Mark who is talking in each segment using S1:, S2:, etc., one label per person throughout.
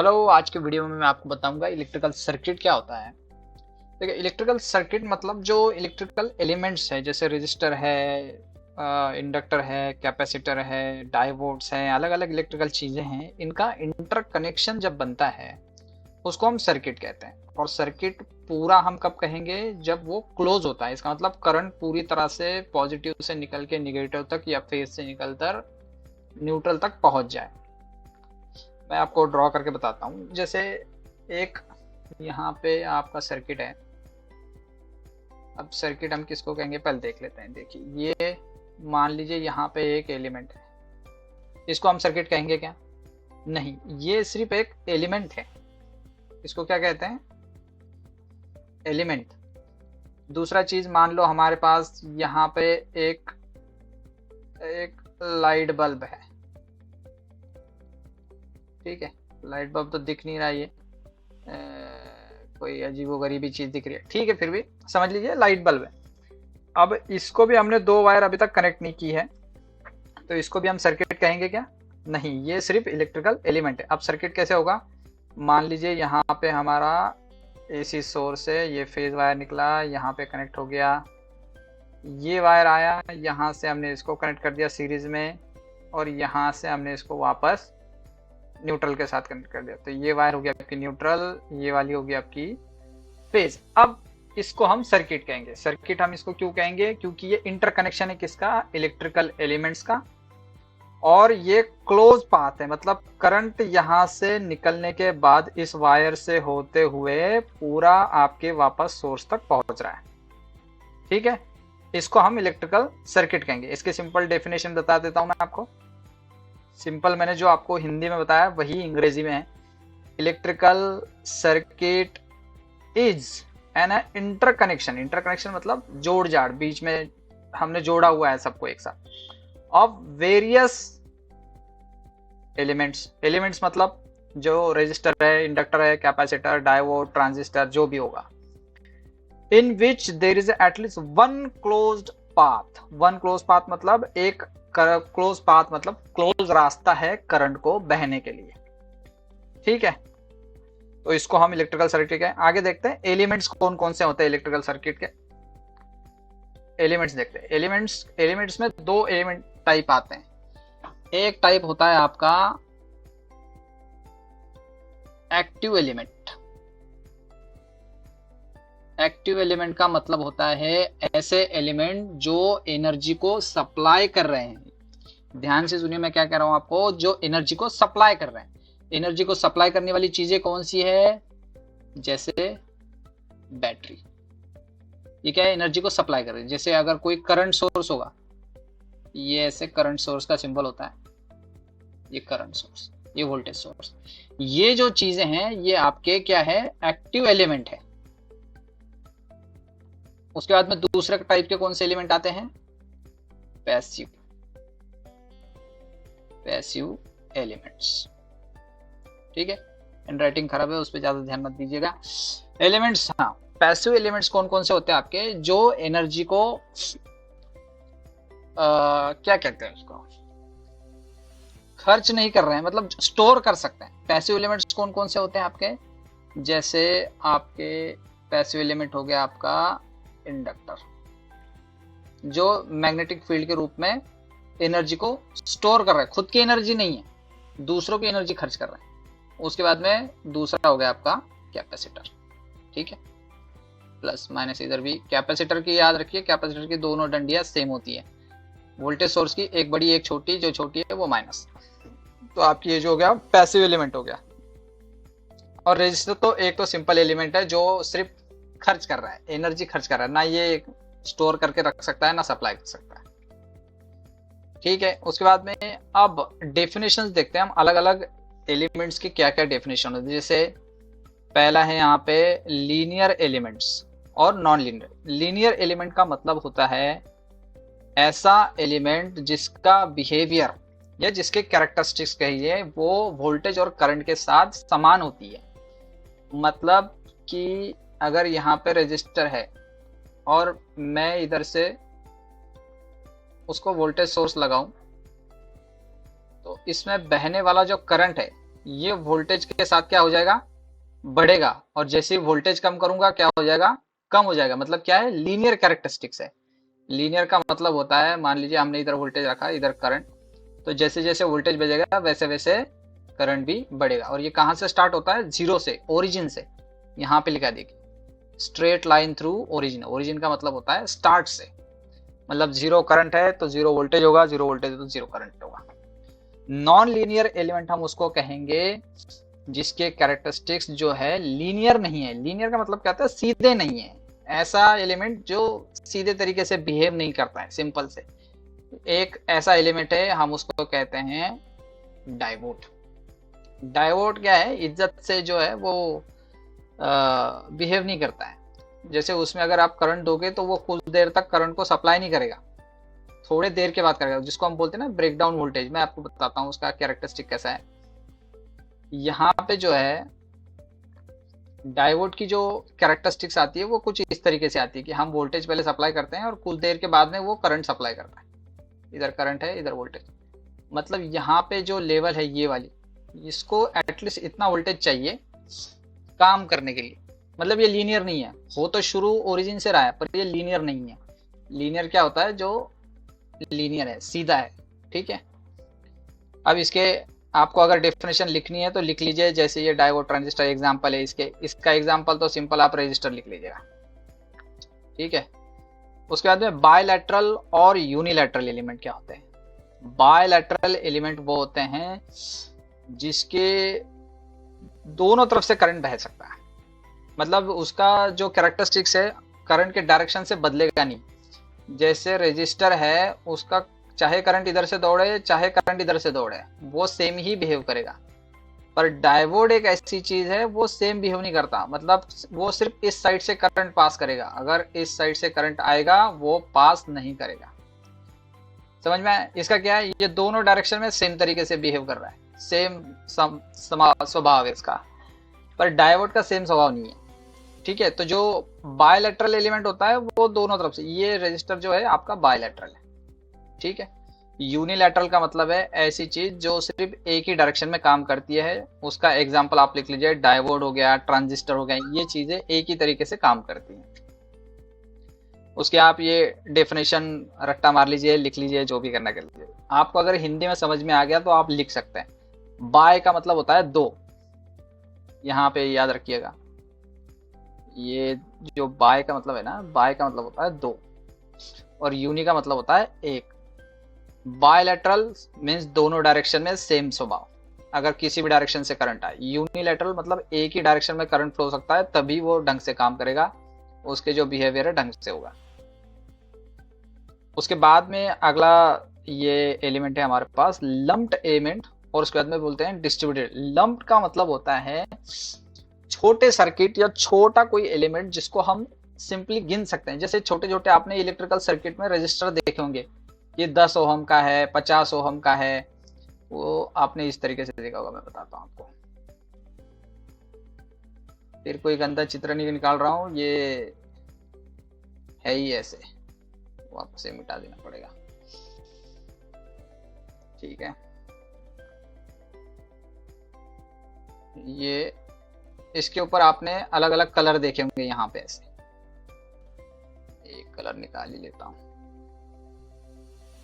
S1: Hello, आज के video में मैं आपको बताऊंगा इलेक्ट्रिकल सर्किट क्या होता है। देखिए, इलेक्ट्रिकल सर्किट मतलब जो इलेक्ट्रिकल एलिमेंट्स है, जैसे रेजिस्टर है, इंडक्टर है, कैपेसिटर है, डायोड्स हैं, अलग अलग इलेक्ट्रिकल चीज़ें हैं। इनका इंटर कनेक्शन जब बनता है उसको हम सर्किट कहते हैं। और सर्किट पूरा हम कब कहेंगे? जब वो क्लोज होता है। इसका मतलब करंट पूरी तरह से पॉजिटिव से निकल के निगेटिव तक या फेज से निकलकर न्यूट्रल तक पहुंच जाए। मैं आपको ड्रॉ करके बताता हूँ। जैसे एक यहाँ पे आपका सर्किट है। अब सर्किट हम किसको कहेंगे पहले देख लेते हैं। देखिए, ये मान लीजिए यहाँ पे एक एलिमेंट है, इसको हम सर्किट कहेंगे क्या? नहीं, ये सिर्फ एक एलिमेंट है। इसको क्या कहते हैं? एलिमेंट। दूसरा चीज मान लो हमारे पास यहाँ पे एक एक लाइट बल्ब है। ठीक है, लाइट बल्ब तो दिख नहीं रहा, ये कोई अजीबोगरीबी चीज दिख रही है। ठीक है, फिर भी समझ लीजिए लाइट बल्ब है। अब इसको भी हमने दो वायर अभी तक कनेक्ट नहीं की है, तो इसको भी हम सर्किट कहेंगे क्या? नहीं, ये सिर्फ इलेक्ट्रिकल एलिमेंट है। अब सर्किट कैसे होगा? मान लीजिए यहाँ पे हमारा एसी सोर्स है, ये फेज वायर निकला, यहाँ पे कनेक्ट हो गया। ये वायर आया, यहाँ से हमने इसको कनेक्ट कर दिया सीरीज में, और यहाँ से हमने इसको वापस न्यूट्रल के साथ कनेक्ट कर दिया। तो ये वायर हो गया आपकी न्यूट्रल, ये वाली होगी आपकी फेज। अब इसको हम सर्किट कहेंगे। सर्किट हम इसको क्यों कहेंगे? क्योंकि ये इंटरकनेक्शन है किसका? इलेक्ट्रिकल एलिमेंट्स का। और ये क्लोज पाथ है, मतलब करंट यहां से निकलने के बाद इस वायर से होते हुए पूरा आपके वापस सोर्स तक पहुंच रहा है। ठीक है, इसको हम इलेक्ट्रिकल सर्किट कहेंगे। इसकी सिंपल डेफिनेशन बता देता हूं मैं आपको। सिंपल मैंने जो आपको हिंदी में बताया वही अंग्रेजी में है। Electrical circuit is an interconnection. Interconnection मतलब जोड़ जाड़, बीच में हमने जोड़ा हुआ है सबको एक साथ, ऑफ वेरियस एलिमेंट्स। एलिमेंट्स मतलब जो रेजिस्टर है, इंडक्टर है, कैपेसिटर, डायोड, ट्रांजिस्टर, जो भी होगा। In which there is at least one closed path. One close path मतलब एक क्लोज पाथ मतलब क्लोज रास्ता है करंट को बहने के लिए। ठीक है, तो इसको हम इलेक्ट्रिकल सर्किट के आगे देखते हैं। एलिमेंट्स कौन कौन से होते हैं इलेक्ट्रिकल सर्किट के? एलिमेंट्स देखते हैं। एलिमेंट्स में दो एलिमेंट टाइप आते हैं। एक टाइप होता है आपका एक्टिव एलिमेंट। एक्टिव एलिमेंट का मतलब होता है ऐसे एलिमेंट जो एनर्जी को सप्लाई कर रहे हैं। ध्यान से सुनिए, मैं क्या कह रहा हूं आपको। जो एनर्जी को सप्लाई कर रहे हैं। एनर्जी को सप्लाई करने वाली चीजें कौन सी है? जैसे बैटरी, ये क्या है? एनर्जी को सप्लाई कर रही है। जैसे अगर कोई करंट सोर्स होगा, ये ऐसे करंट सोर्स का सिंबल होता है, ये करंट सोर्स, ये वोल्टेज सोर्स। ये जो चीजें हैं ये आपके क्या है? एक्टिव एलिमेंट है। उसके बाद में दूसरे टाइप के कौन से एलिमेंट आते हैं? Passive elements. ठीक है, हैंड राइटिंग खराब है, उस पर ज्यादा ध्यान मत दीजिएगा। एलिमेंट्स, हाँ, पैसिव एलिमेंट्स कौन कौन से होते हैं आपके? जो एनर्जी को क्या कहते हैं उसको, खर्च नहीं कर रहे हैं, मतलब स्टोर कर सकते हैं। पैसिव एलिमेंट्स कौन कौन से होते हैं आपके? जैसे आपके पैसिव एलिमेंट हो गया आपका इंडक्टर, जो मैग्नेटिक फील्ड के रूप में एनर्जी को स्टोर कर रहा है। खुद की एनर्जी नहीं है, दूसरों की एनर्जी खर्च कर रहा है। उसके बाद में दूसरा हो गया आपका कैपेसिटर। ठीक है, प्लस माइनस इधर भी। कैपेसिटर की याद रखिए, कैपेसिटर की दोनों डंडियां सेम होती है। वोल्टेज सोर्स की एक बड़ी एक छोटी, जो छोटी है वो माइनस। तो आपकी ये जो हो गया पैसिव एलिमेंट हो गया। और रेजिस्टर तो एक तो सिंपल एलिमेंट है जो सिर्फ खर्च कर रहा है, एनर्जी खर्च कर रहा है, ना ये स्टोर करके रख सकता है ना सप्लाई कर सकता है। ठीक है, उसके बाद में अब डेफिनेशंस देखते हैं हम अलग अलग एलिमेंट्स की क्या क्या डेफिनेशन होती है। जैसे पहला है यहाँ पे लीनियर एलिमेंट्स और नॉन लीनियर। लीनियर एलिमेंट का मतलब होता है ऐसा एलिमेंट जिसका बिहेवियर या जिसके कैरेक्टरिस्टिक्स कहिए वो वोल्टेज और करंट के साथ समान होती है। मतलब कि अगर यहाँ पे रेजिस्टर है और मैं इधर से उसको वोल्टेज सोर्स लगाऊं, तो इसमें बहने वाला जो करंट है ये वोल्टेज के साथ क्या हो जाएगा, बढ़ेगा, और जैसे ही वोल्टेज कम करूंगा क्या हो जाएगा, कम हो जाएगा। मतलब क्या है, लीनियर कैरेक्टरिस्टिक्स है। लीनियर का मतलब होता है, मान लीजिए हमने इधर वोल्टेज रखा, इधर करंट, तो जैसे जैसे वोल्टेज बढ़ेगा वैसे वैसे करंट भी बढ़ेगा। और ये कहाँ से स्टार्ट होता है, जीरो से, ओरिजिन से। यहाँ पे लिखा देखिए, straight line through origin. Origin का मतलब होता है स्टार्ट से, मतलब जीरो करंट है तो जीरो वोल्टेज होगा, जीरो वोल्टेज है तो जीरो करंट होगा। नॉन लीनियर एलिमेंट हम उसको कहेंगे जिसके कैरेक्टरिस्टिक्स जो है लीनियर नहीं है। लीनियर का मतलब क्या होता है, सीधे नहीं है। ऐसा एलिमेंट जो सीधे तरीके से बिहेव नहीं करता है, सिंपल से। एक ऐसा एलिमेंट है, हम उसको कहते हैं डायोड। डायोड क्या है, इज्जत से जो है वो बिहेव नहीं करता है। जैसे उसमें अगर आप करंट दोगे तो वो कुछ देर तक करंट को सप्लाई नहीं करेगा, थोड़े देर के बाद करेगा, जिसको हम बोलते हैं ना ब्रेकडाउन वोल्टेज। मैं आपको बताता हूँ उसका कैरेक्टरिस्टिक कैसा है। यहाँ पे जो है डायोड की जो कैरेक्टरिस्टिक्स आती है वो कुछ इस तरीके से आती है कि हम वोल्टेज पहले सप्लाई करते हैं और कुछ देर के बाद में वो करंट सप्लाई करता है। इधर करंट है, इधर वोल्टेज। मतलब यहाँ पे जो लेवल है ये वाली, इसको एटलीस्ट इतना वोल्टेज चाहिए काम करने के लिए। मतलब ये लीनियर नहीं है, हो तो शुरू ओरिजिन से रहा है पर ये लीनियर नहीं है। लीनियर क्या होता है, जो लीनियर है, सीधा है, ठीक है। अब इसके आपको अगर डेफिनेशन लिखनी है तो लिख लीजिए, जैसे ये डायोड ट्रांजिस्टर एग्जांपल है, इसका एग्जांपल तो सिंपल आप रजिस्टर लिख लीजिएगा, ठीक है। उसके बाद में बायलैटरल और यूनिलैटरल एलिमेंट क्या होते हैं। बायलैटरल एलिमेंट वो होते हैं जिसके दोनों तरफ से करंट बह सकता है। मतलब उसका जो कैरेक्टरिस्टिक्स है करंट के डायरेक्शन से बदलेगा नहीं। जैसे रेजिस्टर है, उसका चाहे करंट इधर से दौड़े चाहे करंट इधर से दौड़े वो सेम ही बिहेव करेगा। पर डायोड एक ऐसी चीज है वो सेम बिहेव नहीं करता। मतलब वो सिर्फ इस साइड से करंट पास करेगा, अगर इस साइड से करंट आएगा वो पास नहीं करेगा। समझ में आया? इसका क्या है, ये दोनों डायरेक्शन में सेम तरीके से बिहेव कर रहा है, सेम स्वभाव है इसका। पर डायोड का सेम स्वभाव नहीं है, ठीक है। तो जो बायलैटरल एलिमेंट होता है वो दोनों तरफ से, ये रेजिस्टर जो है आपका बायलैटरल है, ठीक है। यूनिलैटरल का मतलब है ऐसी चीज जो सिर्फ एक ही डायरेक्शन में काम करती है। उसका एग्जांपल आप लिख लीजिए, डायोड हो गया, ट्रांजिस्टर हो गया, ये चीजें एक ही तरीके से काम करती हैं। उसके आप ये डेफिनेशन रट्टा मार लीजिए, लिख लीजिए, जो भी करना कर लीजिए। आपको अगर हिंदी में समझ में आ गया तो आप लिख सकते हैं। बाय का मतलब होता है दो, यहाँ पे याद रखिएगा। ये जो बाय का मतलब है ना, बाय का मतलब होता है दो, और यूनि का मतलब होता है एक। बायलैटरल मीन्स दोनों डायरेक्शन में सेम स्वभाव, अगर किसी भी डायरेक्शन से करंट आए। यूनिलैटरल मतलब एक ही डायरेक्शन में करंट फ्लो हो सकता है, तभी वो ढंग से काम करेगा, उसके जो बिहेवियर है ढंग से होगा। उसके बाद में अगला ये एलिमेंट है हमारे पास लम्प्ड एलिमेंट, और उसके बाद में बोलते हैं डिस्ट्रीब्यूटेड। लम्प्ड का मतलब होता है छोटे सर्किट या छोटा कोई एलिमेंट जिसको हम सिंपली गिन सकते हैं। जैसे छोटे छोटे आपने इलेक्ट्रिकल सर्किट में रजिस्टर देखे होंगे, ये 10 ओहम का है, 50 ओहम का है, वो आपने इस तरीके से देखा होगा। मैं बताता हूँ आपको, फिर कोई गंदा चित्र नहीं निकाल रहा हूँ, ये है ही ऐसे, वापस से मिटा देना पड़ेगा, ठीक है। ये इसके ऊपर आपने अलग अलग कलर देखे होंगे, यहाँ पे ऐसे एक कलर निकाल ही लेता हूँ।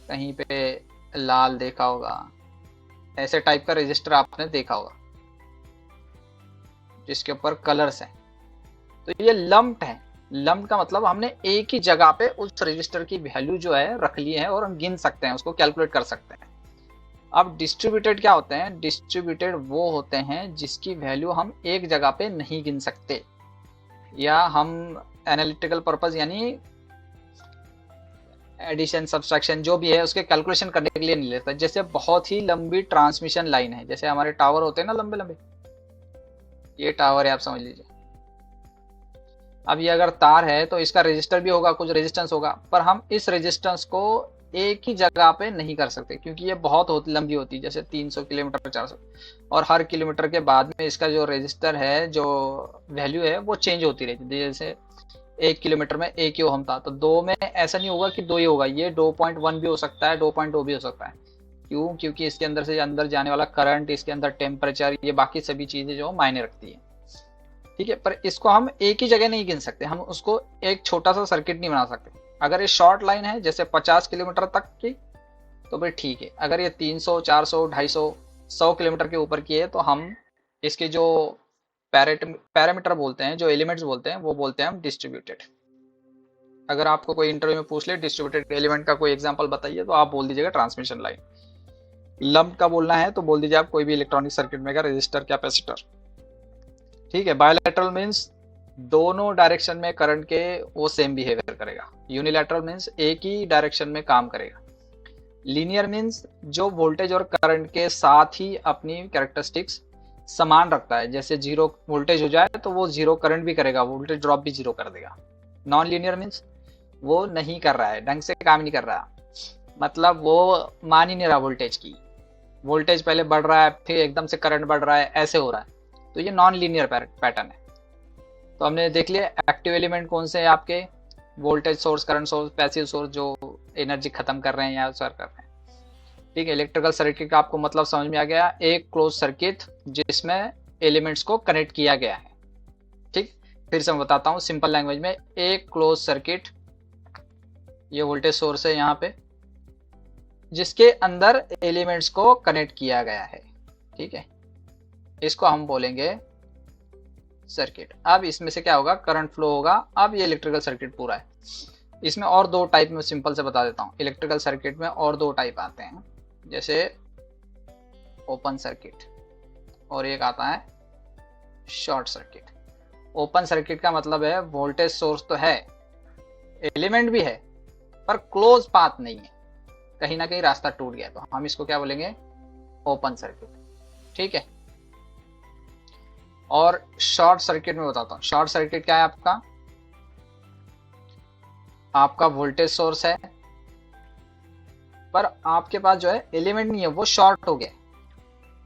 S1: कहीं पे लाल देखा होगा, ऐसे टाइप का रजिस्टर आपने देखा होगा जिसके ऊपर कलर्स हैं। तो ये लम्प्ड है। लम्प्ड का मतलब हमने एक ही जगह पे उस रजिस्टर की वैल्यू जो है रख ली है और हम गिन सकते हैं, उसको कैलकुलेट कर सकते हैं। अब डिस्ट्रीब्यूटेड क्या होते हैं, डिस्ट्रीब्यूटेड वो होते हैं जिसकी वैल्यू हम एक जगह पे नहीं गिन सकते, या हम एनालिटिकल पर्पस यानी एडिशन सब्सट्रैक्शन जो भी है उसके कैलकुलेशन करने के लिए नहीं लेता। जैसे बहुत ही लंबी ट्रांसमिशन लाइन है, जैसे हमारे टावर होते हैं ना लंबे लंबे, ये टावर है आप समझ लीजिए। अब ये अगर तार है तो इसका रेजिस्टर भी होगा, कुछ रेजिस्टेंस होगा, पर हम इस रेजिस्टेंस को एक ही जगह पे नहीं कर सकते क्योंकि ये बहुत लंबी होती है, जैसे 300 किलोमीटर 400, और हर किलोमीटर के बाद में इसका जो रेजिस्टर है, जो वैल्यू है वो चेंज होती रहती है। जैसे 1 किलोमीटर में 1 ही ओहम था, तो 2 में ऐसा नहीं होगा कि 2 ही होगा, ये 2.1 भी हो सकता है, 2.2 भी हो सकता है। क्यों? क्योंकि इसके अंदर से अंदर जाने वाला करंट, इसके अंदर टेम्परेचर, ये बाकी सभी चीजें जो मायने रखती है। ठीक है, पर इसको हम एक ही जगह नहीं गिन सकते, हम उसको एक छोटा सा सर्किट नहीं बना सकते। अगर ये शॉर्ट लाइन है जैसे 50 किलोमीटर तक की तो भाई ठीक है, अगर ये 300, 400, 250, 100 किलोमीटर के ऊपर की है तो हम इसके जो पैरामीटर बोलते हैं, जो एलिमेंट्स बोलते हैं, वो बोलते हैं हम डिस्ट्रीब्यूटेड। अगर आपको कोई इंटरव्यू में पूछ ले डिस्ट्रीब्यूटेड एलिमेंट का कोई एग्जांपल बताइए तो आप बोल दीजिएगा ट्रांसमिशन लाइन। लंप का बोलना है तो बोल दीजिए आप कोई भी electronic circuit maker, resistor, capacitor. ठीक है, बायलैटरल मीन्स दोनों डायरेक्शन में करंट के वो सेम बिहेवियर करेगा। यूनिलैटरल मीन्स एक ही डायरेक्शन में काम करेगा। लीनियर मीन्स जो वोल्टेज और करंट के साथ ही अपनी कैरेक्टरिस्टिक्स समान रखता है, जैसे जीरो वोल्टेज हो जाए तो वो जीरो करंट भी करेगा, वोल्टेज ड्रॉप भी जीरो कर देगा। नॉन लीनियर मीन्स वो नहीं कर रहा है, ढंग से काम नहीं कर रहा, मतलब वो मान ही नहीं रहा वोल्टेज की, वोल्टेज पहले बढ़ रहा है फिर एकदम से करंट बढ़ रहा है, ऐसे हो रहा है, तो ये नॉन लीनियर पैटर्न है। तो हमने देख लिया एक्टिव एलिमेंट कौन से हैं आपके, voltage source, current source, passive source जो एनर्जी खत्म कर रहे हैं या सर कर रहे हैं। ठीक है, इलेक्ट्रिकल सर्किट का आपको मतलब समझ में आ गया, एक क्लोज सर्किट जिसमें एलिमेंट्स को कनेक्ट किया गया है। ठीक, फिर से मैं बताता हूँ सिंपल लैंग्वेज में, एक क्लोज सर्किट, ये वोल्टेज सोर्स है यहाँ पे, जिसके अंदर एलिमेंट्स को कनेक्ट किया गया है। ठीक है, इसको हम बोलेंगे सर्किट। अब इसमें से क्या होगा, करंट फ्लो होगा। अब ये इलेक्ट्रिकल सर्किट पूरा है। इसमें और दो टाइप में सिंपल से बता देता हूँ, इलेक्ट्रिकल सर्किट में और दो टाइप आते हैं, जैसे ओपन सर्किट और एक आता है शॉर्ट सर्किट। ओपन सर्किट का मतलब है वोल्टेज सोर्स तो है, एलिमेंट भी है, पर क्लोज पाथ नहीं है, कहीं ना कहीं रास्ता टूट गया, तो हम इसको क्या बोलेंगे, ओपन सर्किट। ठीक है, और शॉर्ट सर्किट में बताता हूं, शॉर्ट सर्किट क्या है, आपका वोल्टेज सोर्स है पर आपके पास जो है एलिमेंट नहीं है, वो शॉर्ट हो गया,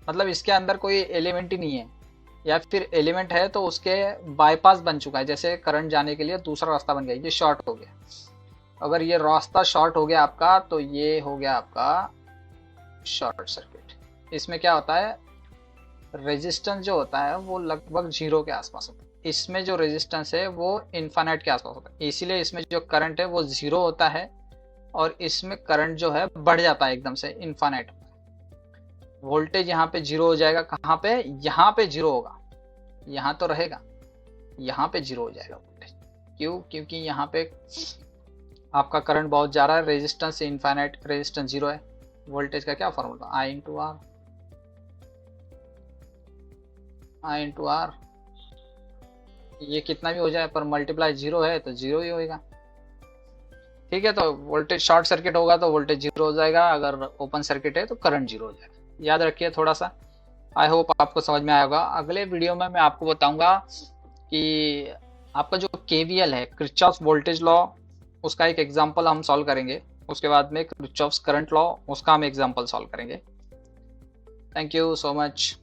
S1: मतलब इसके अंदर कोई एलिमेंट ही नहीं है, या फिर एलिमेंट है तो उसके बाईपास बन चुका है, जैसे करंट जाने के लिए दूसरा रास्ता बन गया, ये शॉर्ट हो गया। अगर ये रास्ता शॉर्ट हो गया आपका तो ये हो गया आपका शॉर्ट सर्किट। इसमें क्या होता है, रेजिस्टेंस जो होता है वो लगभग जीरो के आसपास होता है, इसमें जो रेजिस्टेंस है वो इन्फाइनाइट के आसपास होता है, इसीलिए इसमें जो करंट है वो जीरो होता है और इसमें करंट जो है बढ़ जाता है एकदम से इन्फाइनाइट। वोल्टेज यहाँ पे जीरो हो जाएगा, कहाँ पे, यहाँ पे जीरो होगा, यहाँ तो रहेगा, यहाँ पे जीरो हो जाएगा वोल्टेज। क्यों? क्योंकि यहाँ पे आपका करंट बहुत जा रहा है, रेजिस्टेंस इन्फाइनाइट, रेजिस्टेंस जीरो है। वोल्टेज का क्या formula, I into R, I into R, ये कितना भी हो जाए पर मल्टीप्लाई जीरो है तो जीरो ही होगा। ठीक है, तो वोल्टेज शॉर्ट सर्किट होगा तो वोल्टेज जीरो हो जाएगा, अगर ओपन सर्किट है तो करंट जीरो हो जाएगा। याद रखिए थोड़ा सा, आई होप आपको समझ में आया होगा। अगले वीडियो में मैं आपको बताऊंगा कि आपका जो KVL है, किरचॉफ वोल्टेज लॉ, उसका एक एग्जाम्पल हम सॉल्व करेंगे, उसके बाद में किरचॉफ करंट लॉ, उसका हम एग्जाम्पल सॉल्व करेंगे। Thank you so much.